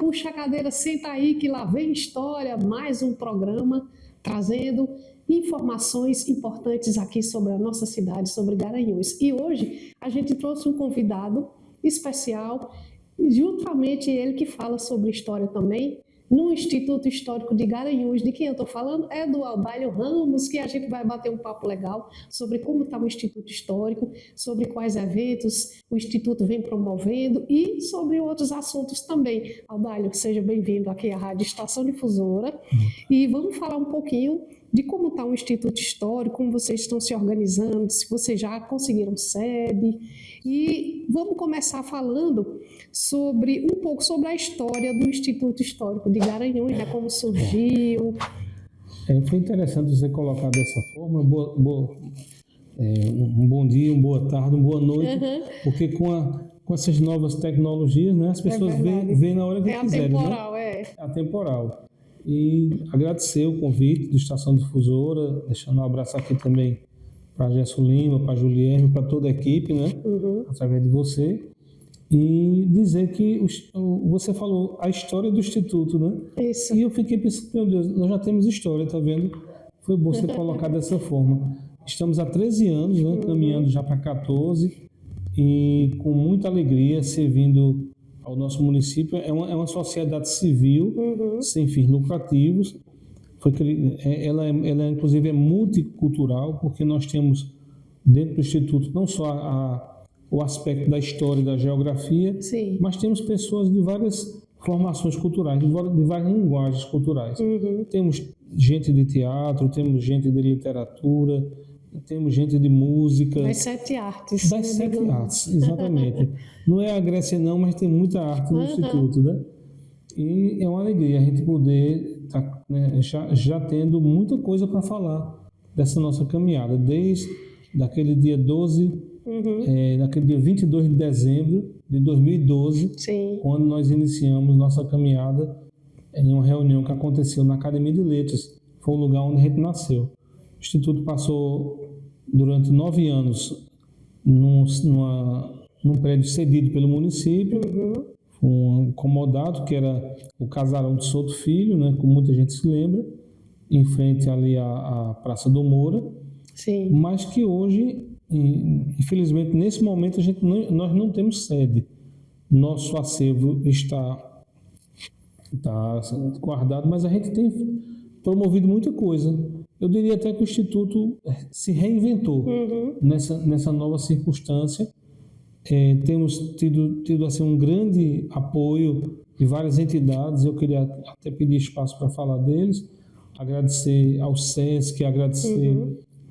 puxa a cadeira, senta aí que lá vem história, mais um programa trazendo informações importantes aqui sobre a nossa cidade, sobre Garanhuns. E hoje a gente trouxe um convidado especial, justamente ele que fala sobre história também, no Instituto Histórico de Garanhuns. De quem eu estou falando é do Audálio Ramos, que a gente vai bater um papo legal sobre como está o Instituto Histórico, sobre quais eventos o Instituto vem promovendo e sobre outros assuntos também. Audálio, seja bem-vindo aqui à Rádio Estação Difusora e vamos falar um pouquinho de como está o Instituto Histórico, como vocês estão se organizando, se vocês já conseguiram sede. E vamos começar falando um pouco sobre a história do Instituto Histórico de Garanhuns, né, como surgiu. Foi interessante você colocar dessa forma. Um bom dia, uma boa tarde, uma boa noite, porque com essas novas tecnologias, né, as pessoas veem na hora que quiserem. Atemporal, né? É atemporal. E agradecer o convite do Estação Difusora, deixando um abraço aqui também para Gerson Lima, para Julierne, para toda a equipe, né? Através de você. E dizer que você falou a história do Instituto, né? Isso. E eu fiquei pensando, meu Deus, nós já temos história, tá vendo? Foi bom você colocar dessa forma. Estamos há 13 anos, né? Caminhando já para 14, e com muita alegria servindo ao nosso município. É uma sociedade civil, sem fins lucrativos. Ela inclusive, é multicultural, porque nós temos dentro do Instituto não só o aspecto da história e da geografia, Sim. mas temos pessoas de várias formações culturais, de várias linguagens culturais. Temos gente de teatro, temos gente de literatura, temos gente de música. Das 7 artes. Das 7 artes, exatamente. Não é a Grécia não, mas tem muita arte no Instituto, né? E é uma alegria a gente poder estar, né, já tendo muita coisa para falar dessa nossa caminhada, desde daquele dia 12, naquele dia 22 de dezembro de 2012, Sim. quando nós iniciamos nossa caminhada em uma reunião que aconteceu na Academia de Letras. Foi o lugar onde a gente nasceu. O Instituto passou durante 9 anos num prédio cedido pelo município, um comodato, que era o Casarão de Souto Filho, né, como muita gente se lembra, em frente ali à Praça do Moura. Sim. Mas que hoje, infelizmente, nesse momento, nós não temos sede. Nosso acervo está guardado, mas a gente tem promovido muita coisa. Eu diria até que o Instituto se reinventou nessa nova circunstância. Temos tido assim, um grande apoio de várias entidades. Eu queria até pedir espaço para falar deles. Agradecer ao SESC, agradecer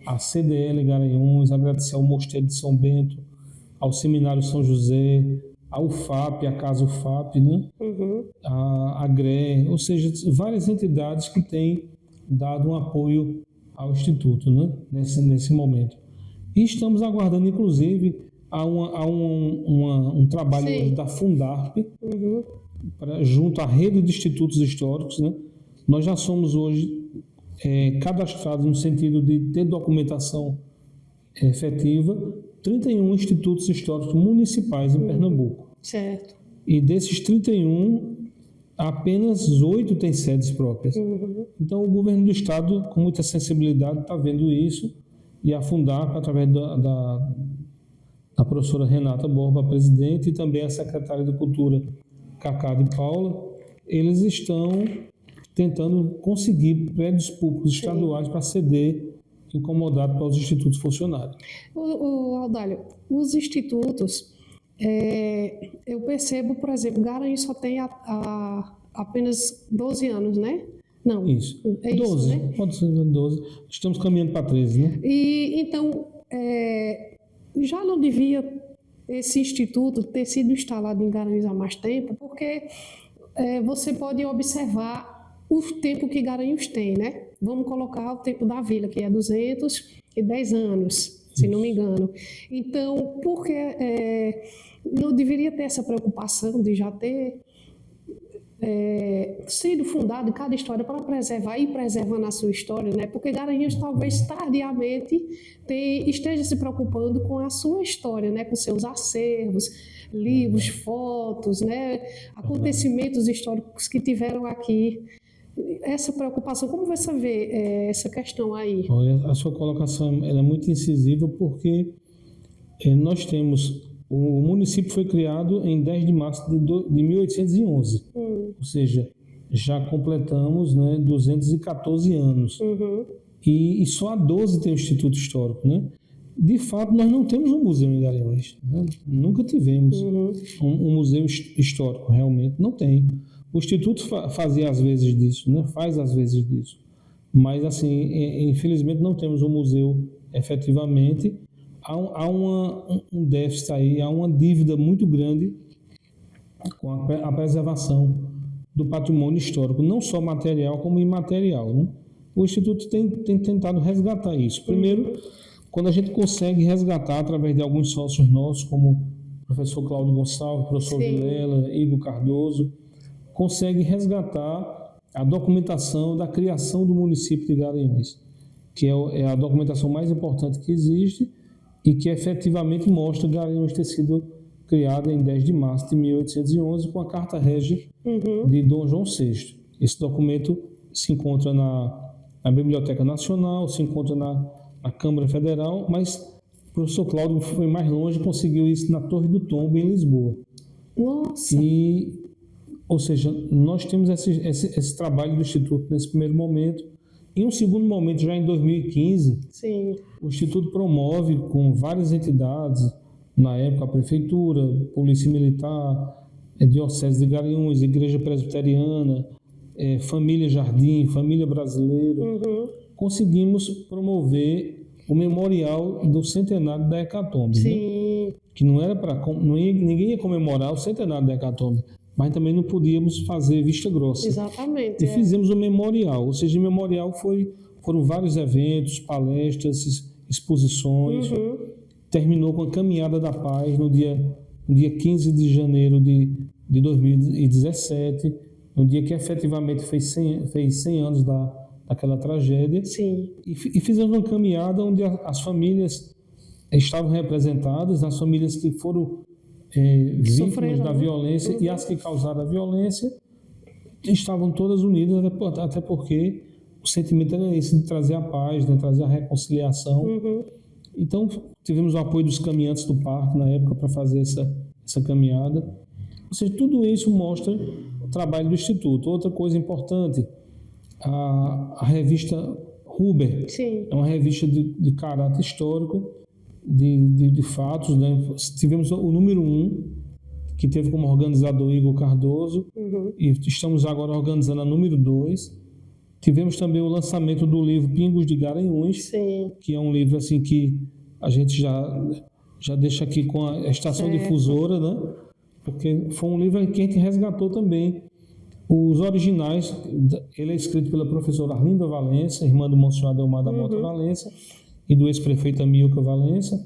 à CDL Garanhuns, agradecer ao Mosteiro de São Bento, ao Seminário São José, ao UFAP, a Casa UFAP, né? A GRE, ou seja, várias entidades que têm dado um apoio ao Instituto, né? nesse momento. E estamos aguardando, inclusive, um trabalho da Fundarp, junto à rede de institutos históricos, né? Nós já somos hoje cadastrados no sentido de ter documentação efetiva, 31 institutos históricos municipais em Pernambuco. Certo. E desses 31, apenas 8 têm sedes próprias. Então, o governo do estado, com muita sensibilidade, está vendo isso, e a Fundarp, através da professora Renata Borba, presidente, e também a secretária de Cultura, Cacá de Paula, eles estão tentando conseguir prédios públicos estaduais para ceder incomodado para os institutos funcionarem. Audálio, os institutos, eu percebo, por exemplo, Garanhuns só tem apenas 12 anos, né? Não. Isso. É 12, isso, né? Pode ser 12. Estamos caminhando para 13, né? E então, já não devia esse instituto ter sido instalado em Garanhuns há mais tempo, porque você pode observar o tempo que Garanhuns tem, né? Vamos colocar o tempo da vila, que é 210 anos, se não me engano. Então, por que não deveria ter essa preocupação de já ter sido fundado cada história para preservar e preservando a sua história, né? Porque Garanhuns talvez tardiamente esteja se preocupando com a sua história, né? Com seus acervos, livros, fotos, né? Acontecimentos históricos que tiveram aqui. Essa preocupação, como você vê essa questão aí? Olha, a sua colocação ela é muito incisiva porque nós temos... O município foi criado em 10 de março de 1811, ou seja, já completamos, né, 214 anos. E só há 12 tem o Instituto Histórico, né? De fato, nós não temos um museu em Garanhuns, né? Nunca tivemos um museu histórico, realmente, não tem. O Instituto fazia às vezes disso, né? Faz às vezes disso. Mas, assim, infelizmente não temos um museu efetivamente. Há um déficit aí, há uma dívida muito grande com a preservação do patrimônio histórico, não só material como imaterial, né? O Instituto tem tentado resgatar isso. Primeiro, quando a gente consegue resgatar através de alguns sócios nossos, como o professor Cláudio Gonçalves, professor Vilela, Igor Cardoso, consegue resgatar a documentação da criação do município de Garanhuns, que é a documentação mais importante que existe e que efetivamente mostra Garanhuns ter sido criada em 10 de março de 1811 com a Carta Régia de Dom João VI. Esse documento se encontra na Biblioteca Nacional, se encontra na Câmara Federal, mas o professor Cláudio foi mais longe e conseguiu isso na Torre do Tombo, em Lisboa. Nossa! Ou seja, nós temos esse trabalho do Instituto nesse primeiro momento. Em um segundo momento, já em 2015, o Instituto promove com várias entidades, na época a Prefeitura, Polícia Militar, Diocese de Garanhuns, Igreja Presbiteriana, Família Jardim, Família Brasileira, conseguimos promover o memorial do centenário da Hecatombe, né? Que não era ninguém ia comemorar o centenário da Hecatombe, mas também não podíamos fazer vista grossa. Exatamente. E fizemos o memorial, ou seja, o memorial foram vários eventos, palestras, exposições. Terminou com a Caminhada da Paz no dia 15 de janeiro de 2017, no dia que efetivamente fez 100 anos daquela tragédia. E fizemos uma caminhada onde as famílias estavam representadas, as famílias que foram vítimas da violência e as que causaram a violência estavam todas unidas, até porque o sentimento era esse, de trazer a paz, de trazer a reconciliação. Então, tivemos o apoio dos caminhantes do parque na época para fazer essa caminhada. Ou seja, tudo isso mostra o trabalho do Instituto. Outra coisa importante, a revista Huber, é uma revista de caráter histórico, de fatos, né? Tivemos o número 1, que teve como organizador Igor Cardoso, e estamos agora organizando a número 2. Tivemos também o lançamento do livro Pingos de Garanhuns, que é um livro assim que a gente já deixa aqui com a estação difusora, né? Porque foi um livro que a gente resgatou também os originais. Ele é escrito pela professora Arlinda Valença, irmã do Monsenhor Adelmar da Mota Valença, e do ex-prefeito Amilcar Valença.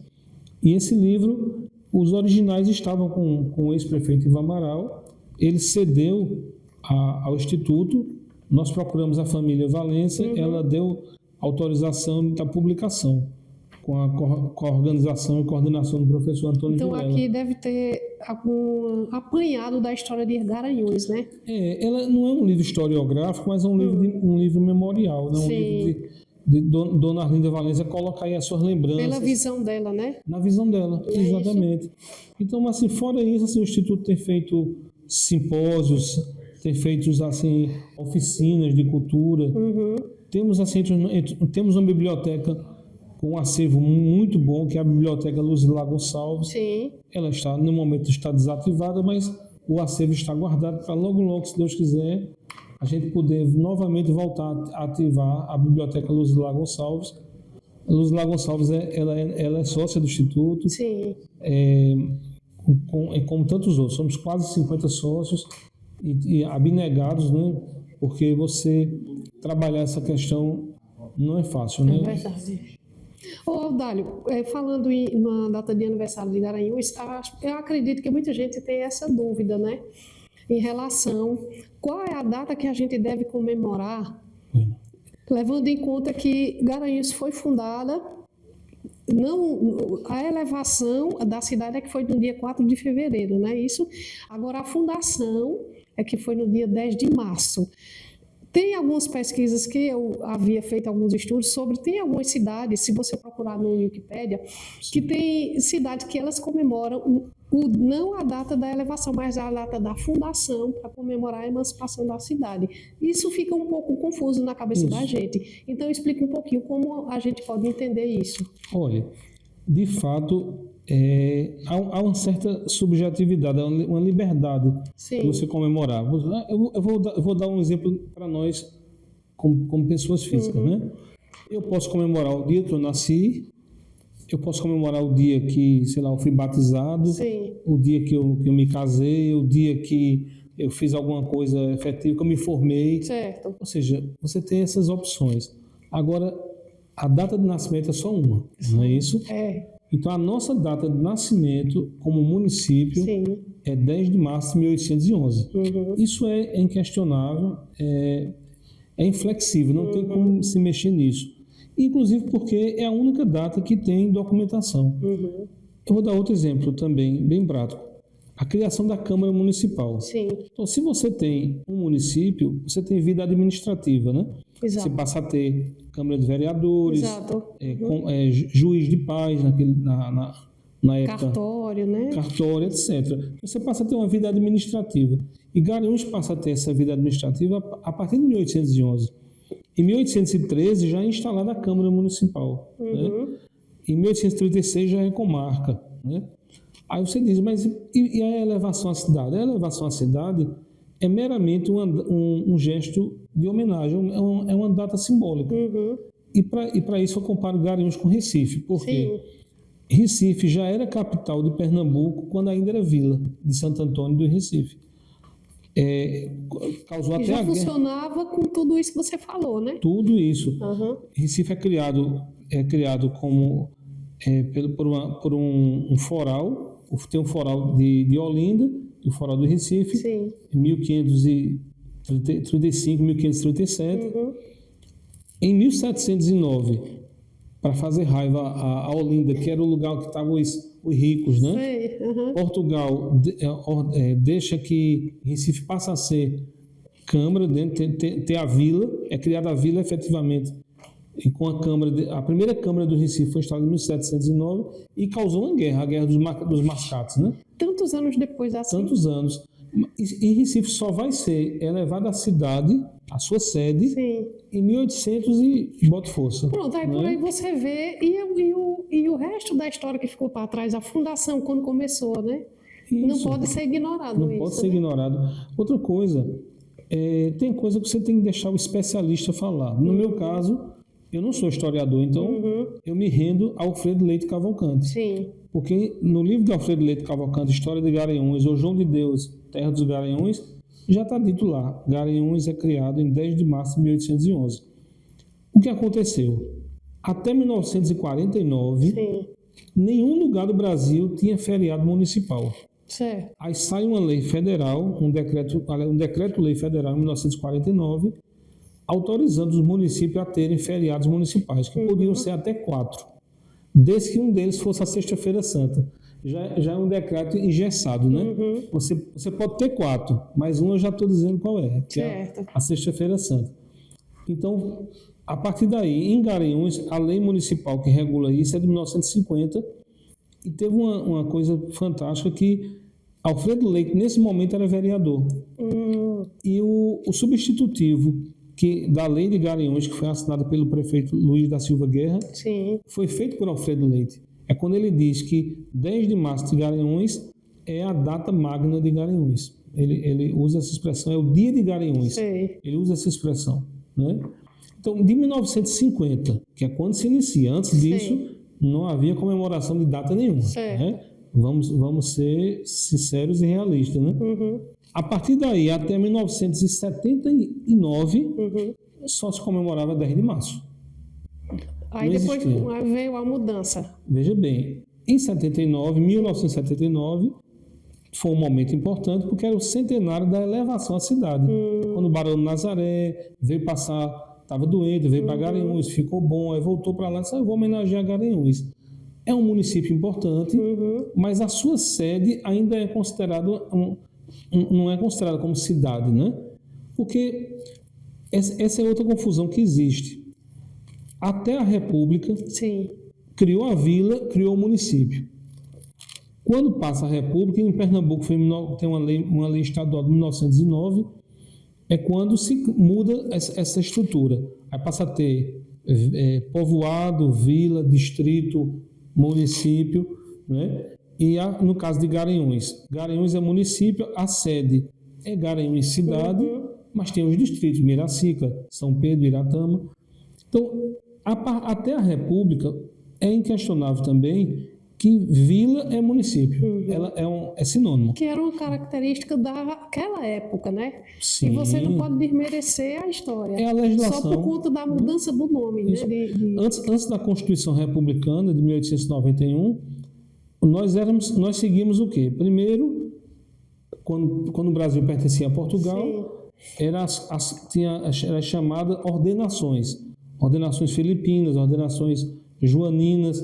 E esse livro, os originais estavam com o ex-prefeito Ivan Amaral. Ele cedeu ao Instituto. Nós procuramos a família Valença, ela deu autorização da publicação, com a organização e coordenação do professor Antônio Vilela. Então aqui deve ter algum apanhado da história de Garanhuns, né? Ela não é um livro historiográfico, mas é um livro memorial, né? Um livro de Dona Arlinda Valença, coloca aí as suas lembranças. Pela visão dela, né? Na visão dela, exatamente. Então, assim, fora isso, assim, o Instituto tem feito simpósios, tem feito assim, oficinas de cultura. Temos assim, temos uma biblioteca com um acervo muito bom, que é a Biblioteca Luzila Gonçalves. Ela no momento está desativada, mas o acervo está guardado para logo, se Deus quiser, a gente poder novamente voltar a ativar a Biblioteca Luzila Gonçalves. A Luzila Gonçalves ela é sócia do Instituto, como tantos outros. Somos quase 50 sócios e abnegados, né? Porque você trabalhar essa questão não é fácil, né? É verdade. Ô, Audálio, falando na data de aniversário de Garanhuns, eu acredito que muita gente tem essa dúvida, né? em relação qual é a data que a gente deve comemorar, levando em conta que Garanhuns foi fundada, não, a elevação da cidade é que foi no dia 4 de fevereiro, não é isso? Agora, a fundação é que foi no dia 10 de março. Tem algumas pesquisas que eu havia feito alguns estudos sobre, tem algumas cidades, se você procurar no Wikipédia, que tem cidades que elas comemoram não a data da elevação, mas a data da fundação para comemorar a emancipação da cidade. Isso fica um pouco confuso na cabeça da gente. Então, explica um pouquinho como a gente pode entender isso. Olha, de fato, há uma certa subjetividade, uma liberdade de você comemorar. Eu vou dar um exemplo para nós, como pessoas físicas, né? Eu posso comemorar o dia que eu nasci, eu posso comemorar o dia que, sei lá, eu fui batizado, o dia que eu me casei, o dia que eu fiz alguma coisa efetiva, que eu me formei. Certo. Ou seja, você tem essas opções. Agora, a data de nascimento é só uma, não é isso? Então, a nossa data de nascimento como município é 10 de março de 1811. Isso é inquestionável, é inflexível, não tem como se mexer nisso. Inclusive porque é a única data que tem documentação. Eu vou dar outro exemplo também, bem prático. A criação da Câmara Municipal. Então, se você tem um município, você tem vida administrativa, né? Exato. Você passa a ter Câmara de Vereadores, juiz de paz na época. Cartório, né? Cartório, etc. Você passa a ter uma vida administrativa. E Garanhuns passa a ter essa vida administrativa a partir de 1811. Em 1813 já é instalada a Câmara Municipal. Né? Em 1836 já é comarca. Né? Aí você diz, mas e a elevação à cidade? A elevação à cidade é meramente um gesto de homenagem, é uma data simbólica. E para isso eu comparo Garanhuns com Recife, porque Recife já era capital de Pernambuco quando ainda era vila de Santo Antônio do Recife. Causou até já funcionava com tudo isso que você falou, né? Tudo isso. Recife é criado como por um foral. Tem um foral de Olinda e o foral do Recife, em 1535, 1537. Em 1709, para fazer raiva a Olinda, que era o lugar que estavam os ricos, né? Portugal deixa que Recife passe a ser Câmara, ter a vila, é criada a vila efetivamente. E com a primeira Câmara do Recife foi instalada em 1709 e causou uma guerra, a Guerra dos Mascates, né? Tantos anos depois da Tantos anos. E Recife só vai ser elevada à cidade, a sua sede, em 1800 e bota força. Pronto, aí por aí você vê, e o resto da história que ficou para trás, a fundação, quando começou, né? Isso. Não pode ser ignorado. Não pode ser ignorado. Outra coisa, tem coisa que você tem que deixar o especialista falar. No meu caso, eu não sou historiador, então eu me rendo a Alfredo Leite Cavalcante. Porque no livro de Alfredo Leite Cavalcante, História de Garanhuns, ou João de Deus, Terra dos Garanhuns, já está dito lá, Garanhuns é criado em 10 de março de 1811. O que aconteceu? Até 1949, nenhum lugar do Brasil tinha feriado municipal. Aí sai uma lei federal, um decreto-lei federal em 1949, autorizando os municípios a terem feriados municipais, que podiam ser até 4, desde que um deles fosse a Sexta-feira Santa. Já é um decreto engessado, né? Você pode ter 4, mas um eu já estou dizendo qual é, que é a Sexta-feira Santa. Então, a partir daí, em Garanhuns, a lei municipal que regula isso é de 1950, e teve uma coisa fantástica que Alfredo Leite, nesse momento, era vereador. E o substitutivo da lei de Garanhuns, que foi assinada pelo prefeito Luiz da Silva Guerra, foi feito por Alfredo Leite. É quando ele diz que 10 de março de Garanhuns é a data magna de Garanhuns. Ele usa essa expressão, é o dia de Garanhuns. Ele usa essa expressão. Né? Então, de 1950, que é quando se inicia, antes disso, não havia comemoração de data nenhuma. Né? Vamos ser sinceros e realistas. Né? A partir daí, até 1979, só se comemorava 10 de março. Aí depois veio a mudança. Veja bem, em 1979, foi um momento importante porque era o centenário da elevação à cidade. Quando o Barão de Nazaré veio passar, estava doente, veio para Garanhuns, ficou bom, aí voltou para lá e disse, eu vou homenagear Garanhuns. É um município importante, mas a sua sede ainda é considerada, não é considerada como cidade, né? Porque essa é outra confusão que existe. Até a República, Sim. criou a vila, criou o município. Quando passa a República, em Pernambuco tem uma lei estadual de 1909, é quando se muda essa estrutura. Aí passa a ter povoado, vila, distrito, município, né? E no caso de Garanhuns, Garanhuns é município, a sede é Garanhuns cidade, mas tem os distritos, Miracica, São Pedro, Iratama. Então, até a República, é inquestionável também que vila é município. Ela é sinônimo. Que era uma característica daquela época, né? Sim. E você não pode desmerecer a história. É a legislação. Só por conta da mudança do nome, né? Antes da Constituição Republicana de 1891, nós seguimos o quê? Primeiro, quando o Brasil pertencia a Portugal, era chamada ordenações. Ordenações filipinas, ordenações joaninas.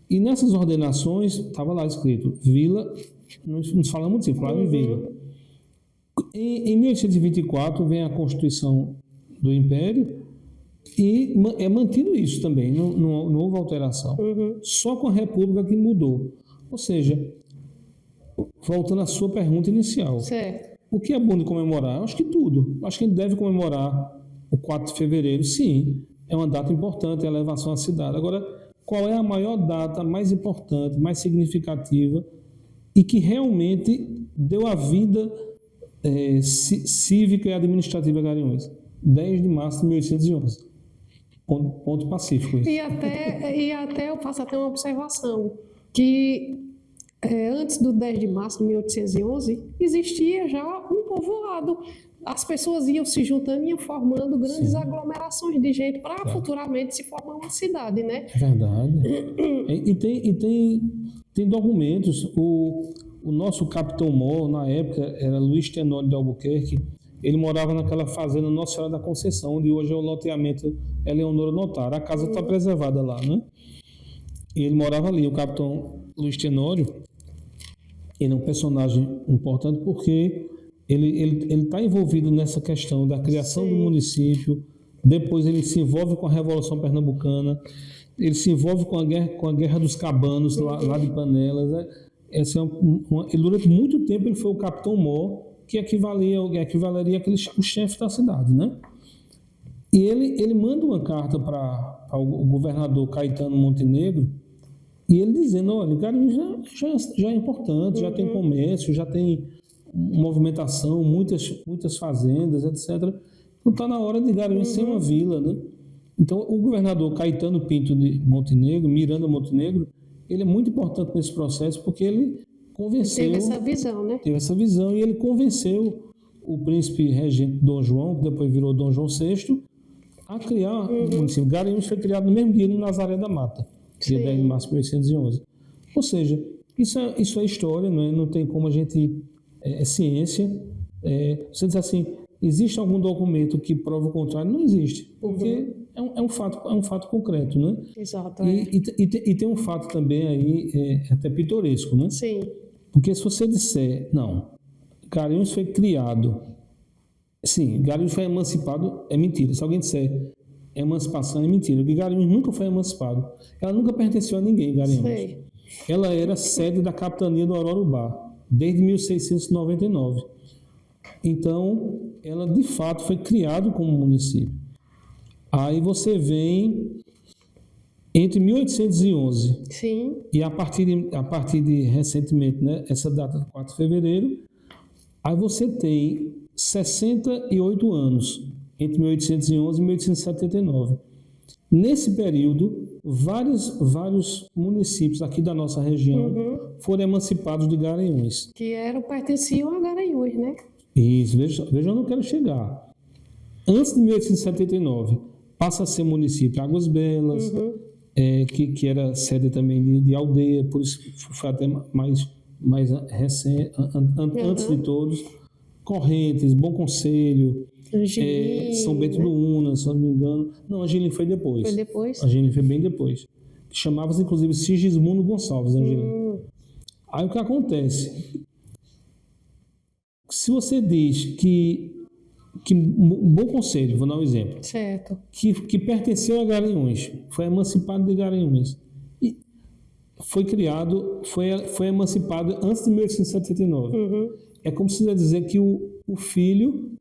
E nessas ordenações, estava lá escrito, vila, não se fala muito assim, falava em vila. Em 1824 vem a Constituição do Império e é mantido isso também, não houve alteração. Só com a República que mudou. Ou seja, voltando à sua pergunta inicial, Certo. O que é bom de comemorar? Eu acho que tudo. Eu acho que a gente deve comemorar o 4 de fevereiro, sim, é uma data importante, é a elevação à cidade. Agora, qual é a maior data mais importante, mais significativa e que realmente deu a vida cívica e administrativa a Garanhuns? 10 de março de 1811. Ponto pacífico. Isso. E até eu faço até uma observação, que antes do 10 de março de 1811, existia já um povoado. As pessoas iam se juntando e iam formando grandes aglomerações de gente para futuramente se formar uma cidade, né? É verdade. E tem documentos. O nosso capitão-mor, na época, era Luiz Tenório de Albuquerque. Ele morava naquela fazenda Nossa Senhora da Conceição, onde hoje é o loteamento Eleonora Notário. A casa está preservada lá, né? E ele morava ali. O capitão Luiz Tenório, ele é um personagem importante porque ele está envolvido nessa questão da criação do município. Depois ele se envolve com a Revolução Pernambucana, ele se envolve com a Guerra dos Cabanos, lá de Panelas. Né? Ele, durante muito tempo, ele foi o capitão-mor, que equivaleria o chefe da cidade. Né? E ele manda uma carta para o governador Caetano Montenegro, e ele dizendo, olha, Garanhuns já é importante, já tem comércio, já tem movimentação, muitas fazendas, etc. Então está na hora de Garanhuns ser uma vila, né? Então o governador Caetano Pinto de Montenegro, Miranda Montenegro, ele é muito importante nesse processo porque ele convenceu... Teve essa visão, né? Teve essa visão e ele convenceu o príncipe regente Dom João, que depois virou Dom João VI, a criar o município. Garanhuns foi criado no mesmo dia no Nazaré da Mata, dia 10 de março de 1811. Ou seja, isso é história, não tem como a gente... É ciência. Você diz assim, existe algum documento que prova o contrário? Não existe, porque é um fato concreto, né? Exato. E tem um fato também aí, até pitoresco, né? Sim. Porque se você disser, não, Garanhuns foi criado, sim, Garanhuns foi emancipado, é mentira. Se alguém disser emancipação, é mentira, porque Garanhuns nunca foi emancipado. Ela nunca pertenceu a ninguém, Garanhuns. Sei. Ela era sede da capitania do Ororubá, desde 1699. Então, ela de fato foi criada como município. Aí você vem entre 1811 Sim. e a partir de recentemente, né, essa data de 4 de fevereiro, aí você tem 68 anos, entre 1811 e 1879. Nesse período, vários municípios aqui da nossa região foram emancipados de Garanhuns. Que pertenciam a Garanhuns, né? Isso, veja onde eu quero chegar. Antes de 1879, passa a ser município Águas Belas, que era sede também de aldeia, por isso foi até mais mais recente, antes de todos, Correntes, Bom Conselho, São Bento do Una, se não me engano. Não, Angelim foi depois. Foi depois? Angelim foi bem depois. Chamava-se, inclusive, Sigismundo Gonçalves, Angelim. Aí o que acontece? Se você diz que Bom Conselho, vou dar um exemplo, certo, que pertenceu a Garanhuns, foi emancipado de Garanhuns, e foi criado, foi emancipado antes de 1879. É como se você dizer que o filho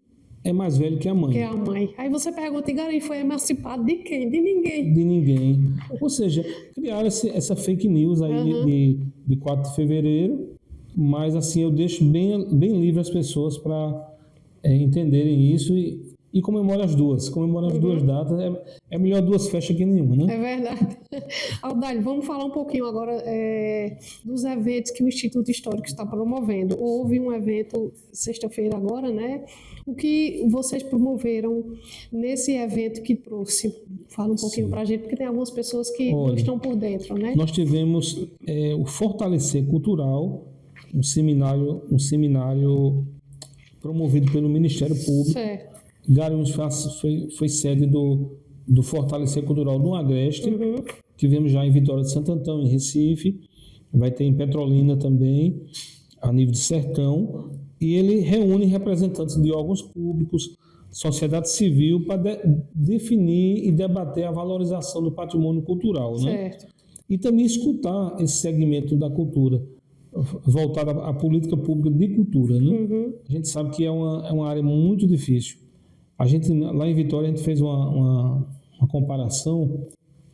é mais velho que a mãe. Que é a mãe. Aí você pergunta, e Garanhuns foi emancipado de quem? De ninguém. De ninguém. Ou seja, criaram essa fake news aí de 4 de fevereiro, mas assim, eu deixo bem livre as pessoas para entenderem isso e comemora as duas. Comemora as duas datas. É melhor duas festas que nenhuma, né? É verdade. Aldalho, vamos falar um pouquinho agora dos eventos que o Instituto Histórico está promovendo. Houve um evento sexta-feira agora, né? O que vocês promoveram nesse evento que trouxe? Fala um pouquinho para a gente, porque tem algumas pessoas que não estão por dentro, né? Nós tivemos o Fortalecer Cultural, um seminário promovido pelo Ministério Público. Certo. Garanhuns foi sede do Fortalecer Cultural do Agreste. Tivemos já em Vitória de Santo Antão, em Recife. Vai ter em Petrolina também, a nível de sertão. E ele reúne representantes de órgãos públicos, sociedade civil, para definir e debater a valorização do patrimônio cultural. Certo. Né? E também escutar esse segmento da cultura, voltado à política pública de cultura. Né? A gente sabe que é uma área muito difícil. Lá em Vitória, a gente fez uma comparação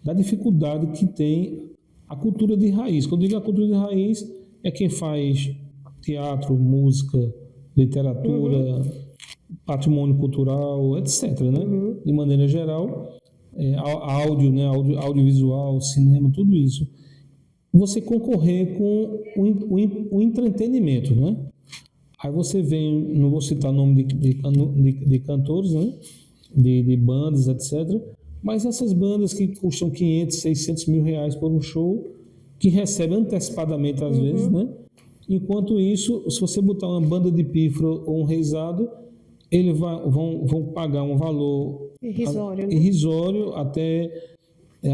da dificuldade que tem a cultura de raiz. Quando eu digo a cultura de raiz, é quem faz teatro, música, literatura, patrimônio cultural, etc. Né? De maneira geral, áudio, né? Audiovisual, cinema, tudo isso. Você concorrer com o entretenimento, né? Aí você vem, não vou citar nome de cantores, né? De bandas, etc. Mas essas bandas que custam 500, 600 mil reais por um show, que recebem antecipadamente às vezes, né? Enquanto isso, se você botar uma banda de pífaro ou um reisado, eles vão pagar um valor irrisório, né? Irrisório, até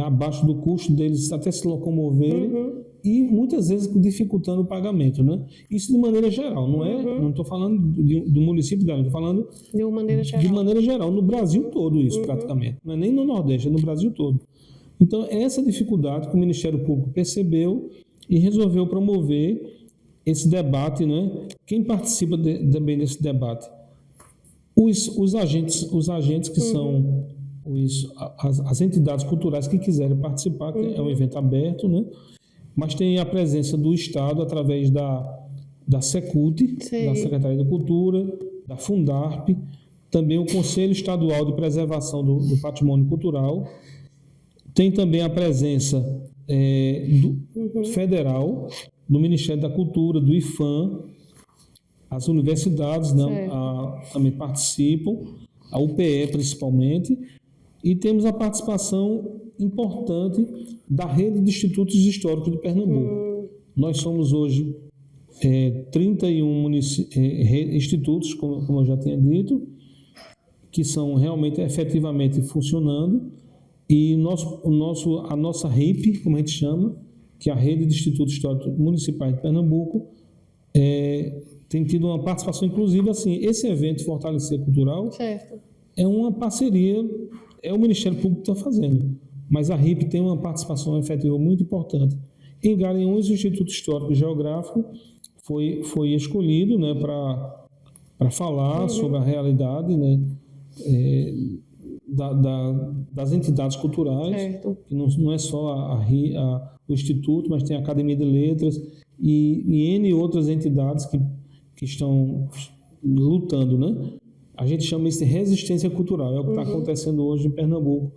abaixo do custo deles, até se locomoverem, e muitas vezes dificultando o pagamento, né? Isso de maneira geral, não estou falando do município de Garanhuns, estou falando de maneira geral, no Brasil todo isso praticamente, não é nem no Nordeste, é no Brasil todo. Então, essa dificuldade que o Ministério Público percebeu e resolveu promover esse debate, né? Quem participa também desse debate? Os agentes que são as entidades culturais que quiserem participar, que é um evento aberto, né? Mas tem a presença do Estado através da Secult, da Secretaria da Cultura, da Fundarp, também o Conselho Estadual de Preservação do Patrimônio Cultural. Tem também a presença federal, do Ministério da Cultura, do IFAM, as universidades, né, também participam, a UPE principalmente, e temos a participação importante da rede de institutos históricos de Pernambuco. Nós somos hoje 31 institutos, como eu já tinha dito, que são realmente efetivamente funcionando, e a nossa RIP, como a gente chama, que é a Rede de Institutos Históricos Municipais de Pernambuco, tem tido uma participação, inclusive, assim, esse evento Fortalecer Cultural é uma parceria, é o Ministério Público que está fazendo, mas a RIP tem uma participação efetiva muito importante. Em Garanhuns, o Instituto Histórico e Geográfico foi escolhido, né, para falar sobre a realidade, né, das entidades culturais, que não é só o Instituto, mas tem a Academia de Letras e N outras entidades que estão lutando, né? A gente chama isso de resistência cultural, é o que está acontecendo hoje em Pernambuco.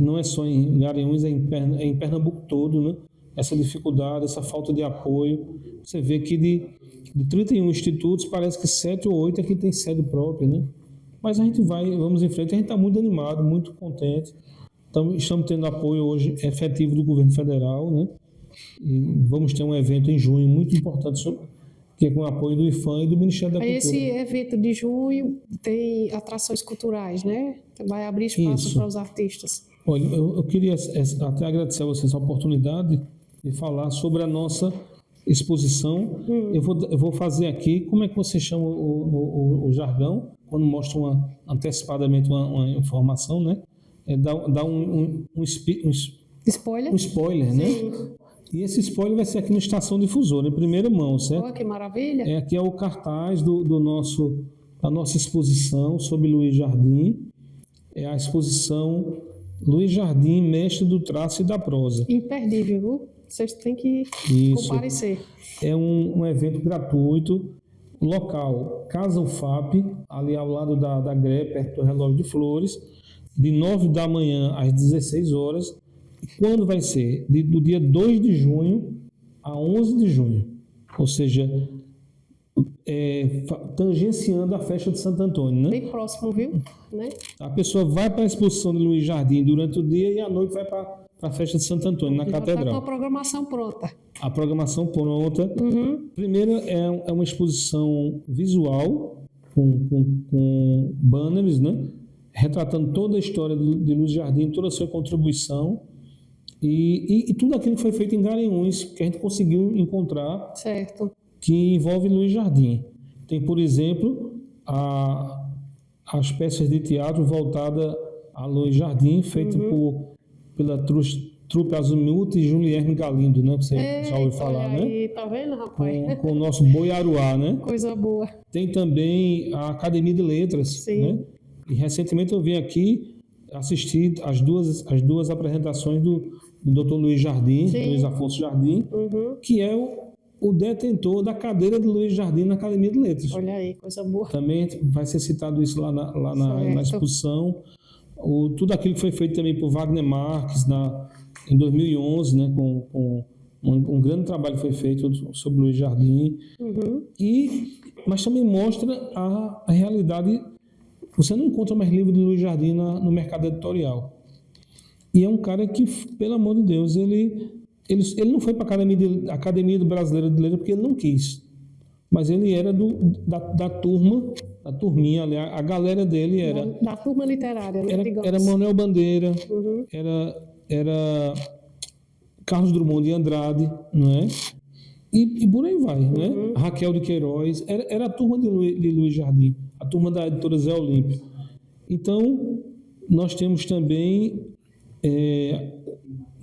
Não é só em Garanhuns, é em Pernambuco todo, né? Essa dificuldade, essa falta de apoio. Você vê que de 31 institutos, parece que 7 ou 8 aqui tem sede própria, né? Mas a gente vamos em frente, a gente está muito animado, muito contente. Então, estamos tendo apoio hoje efetivo do governo federal, né? E vamos ter um evento em junho muito importante, que é com o apoio do IFAM e do Ministério da Cultura. Esse evento de junho tem atrações culturais, né? Vai abrir espaço para os artistas. Olha, eu queria até agradecer a vocês a oportunidade de falar sobre a nossa exposição. Eu vou fazer aqui, como é que você chama o jargão, quando mostra antecipadamente uma informação, né? Dá um spoiler? Um spoiler, né? E esse spoiler vai ser aqui no Estação Difusora, em primeira mão, certo? Oh, que maravilha! Aqui é o cartaz da nossa exposição sobre Luiz Jardim. É a exposição Luiz Jardim, mestre do traço e da prosa. Imperdível, viu? Vocês têm que comparecer. É um evento gratuito, local Casa UFAP, ali ao lado da GRE, perto do Relógio de Flores, de 9 da manhã às 16 horas. E quando vai ser? Do dia 2 de junho a 11 de junho. Ou seja, tangenciando a festa de Santo Antônio, né? Bem próximo, viu? Né? A pessoa vai para a exposição de Luiz Jardim durante o dia e à noite vai para a festa de Santo Antônio, na Catedral. Está com a programação pronta. A programação pronta. Primeiro é uma exposição visual com banners, né? Retratando toda a história de Luiz Jardim, toda a sua contribuição e tudo aquilo que foi feito em Garanhuns, que a gente conseguiu encontrar, certo, que envolve Luiz Jardim. Tem, por exemplo, as peças de teatro voltadas a Luiz Jardim, feita pela Trupe Azimuth e Julierme Galindo, né? Você já ouviu falar, aí, né? Tá vendo, rapaz? Com o nosso Boi Aruá, né? Coisa boa. Tem também a Academia de Letras, né? E recentemente eu vim aqui assistir as duas apresentações do Dr. Luiz Jardim, Luiz Afonso Jardim, que é o detentor da cadeira de Luiz Jardim na Academia de Letras. Olha aí, coisa boa. Também vai ser citado isso lá na exposição. Tudo aquilo que foi feito também por Wagner Marques em 2011, né, com um grande trabalho que foi feito sobre Luiz Jardim. Mas também mostra a realidade. Você não encontra mais livro de Luiz Jardim no mercado editorial. E é um cara que, pelo amor de Deus, ele não foi para a Academia Brasileira de Letras porque ele não quis. Mas ele era da turminha, aliás, a galera dele era... Da turma literária, né? Era Manuel Bandeira, era Carlos Drummond de Andrade, não é? E por aí vai, né? Raquel de Queiroz, era a turma de Luiz Jardim, a turma da editora Zé Olímpia. Então, nós temos também,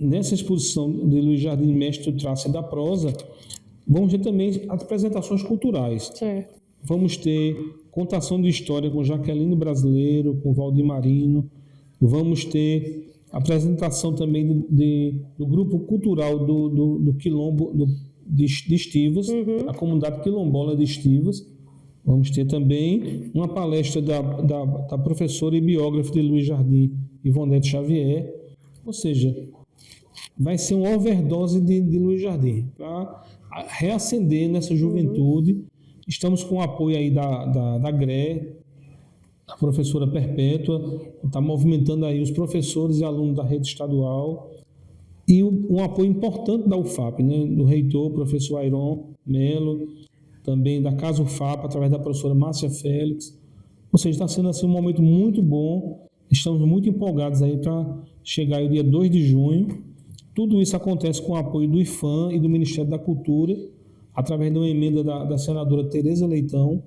nessa exposição de Luiz Jardim, mestre do traço e da prosa, vamos ter também apresentações culturais. Certo. Vamos ter contação de história com Jaqueline Brasileiro, com Valdir Marino. Vamos ter apresentação também do grupo cultural do Quilombo de Estivas, a comunidade quilombola de Estivas. Vamos ter também uma palestra da professora e biógrafa de Luiz Jardim, Ivonete Xavier. Ou seja, vai ser uma overdose de Luiz Jardim, para reacender nessa juventude. Estamos com o apoio aí da GRE, da professora Perpétua, está movimentando aí os professores e alunos da rede estadual, e um apoio importante da UFAP, né, do reitor, professor Airon Melo, também da Casa UFAP, através da professora Márcia Félix. Ou seja, está sendo assim um momento muito bom, estamos muito empolgados aí para chegar aí o dia 2 de junho. Tudo isso acontece com o apoio do IFAM e do Ministério da Cultura, através de uma emenda da senadora Tereza Leitão,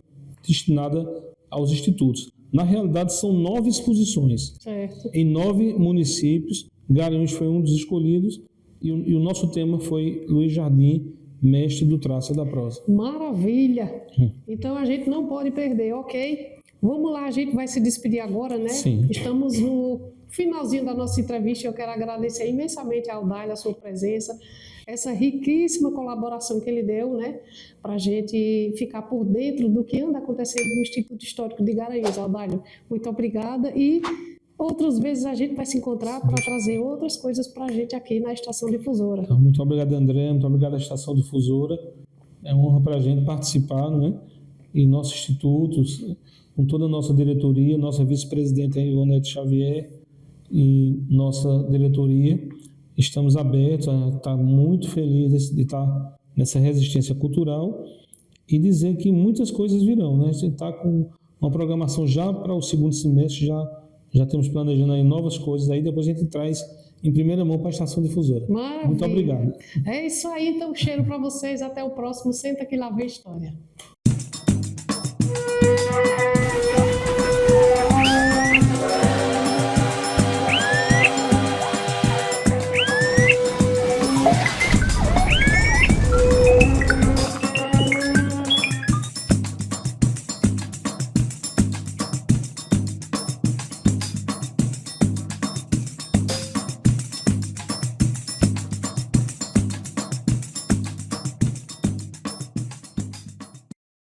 destinada aos institutos. Na realidade, são 9 exposições, certo, em 9 municípios. Garanhuns foi um dos escolhidos, e o nosso tema foi Luiz Jardim, mestre do traço e da prosa. Maravilha! Então a gente não pode perder, ok? Vamos lá, a gente vai se despedir agora, né? Sim. Estamos no finalzinho da nossa entrevista. Eu quero agradecer imensamente ao Dália a sua presença, essa riquíssima colaboração que ele deu, né, para a gente ficar por dentro do que anda acontecendo no Instituto Histórico de Garanhuns. Dália, muito obrigada, e outras vezes a gente vai se encontrar para trazer outras coisas para a gente aqui na Estação Difusora. Então, muito obrigado, André, muito obrigado à Estação Difusora. É uma honra para a gente participar, né, e nossos institutos, com toda a nossa diretoria, nossa vice-presidente Ivonete Xavier e nossa diretoria, para a gente estamos abertos, está muito feliz de estar nessa resistência cultural e dizer que muitas coisas virão, né? A gente está com uma programação já para o segundo semestre, já temos planejando aí novas coisas, aí depois a gente traz em primeira mão para a Estação Difusora. Maravilha. Muito obrigado. É isso aí, então cheiro para vocês, até o próximo Senta que lá vem história.